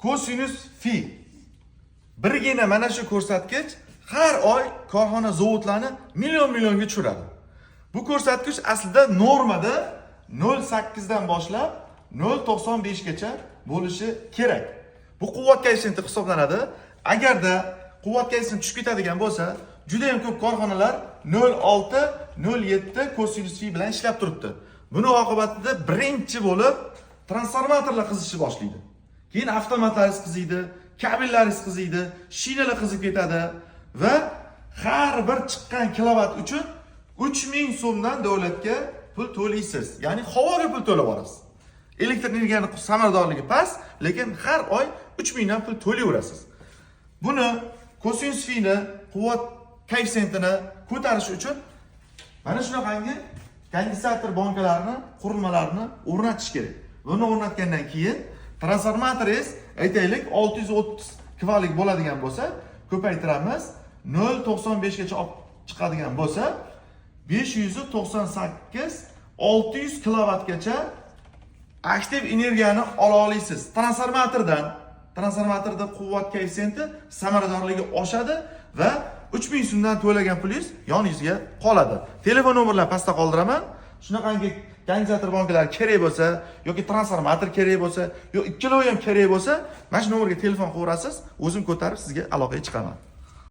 kosinus fi. Birgina mana shu ko'rsatkich har oy korxona zavodlarni million-millionga tushiradi. Bu ko'rsatkich aslida normada 0.8 dan boshlab 0.95 gacha bo'lishi kerak. Bu quvvat koeffitsiyenti hisoblanadi. Agarda quvvat koeffitsiyenti tushib ketadigan bo'lsa, juda ham ko'p korxonalar 0.6, 0.7 kosinus fi bilan ishlab turibdi. Buni oqibatida birinchi bo'lib transformatorlar qizishni boshlaydi. Keyin avtomatlar qiziydi, kabellar qiziydi, shinalar qizib ketadi va har bir chiqqan kilovat uchun 3000 so'mdan davlatga pul to'laysiz. Ya'ni havoga pul to'lab olasiz. Elektr energiyaning samaradorligi past, lekin har oy 3000 dan pul to'layverasiz. Buni kosinus fini, quvvat koeffitsiyentini ko'tarish uchun mana shunaqangi kondensator bankalarini, qurilmalarni o'rnatish kerak. Buni o'rnatgandan keyin transformatoringiz aytaylik 630 kVlik bo'ladigan bo'lsa, ko'paytiramiz. 0.95 gacha olib chiqadigan bo'lsa, 598 600 kVgacha aktiv energiyani ola olasiz. Transformatorda quvvat koeffitsiyenti samaradorligi oshadi va 3000 so'mdan to'lagan pulingiz yoningizga qoladi. Telefon nomerlarini pastda qoldiraman. Shunaqangi kondensator bankalari kerak bo'lsa yoki transformator kerak bo'lsa, yo ikkalovi ham kerak bo'lsa, mana shu nomerga telefon qilaverasiz, o'zim ko'tarib sizga aloqaga chiqaman.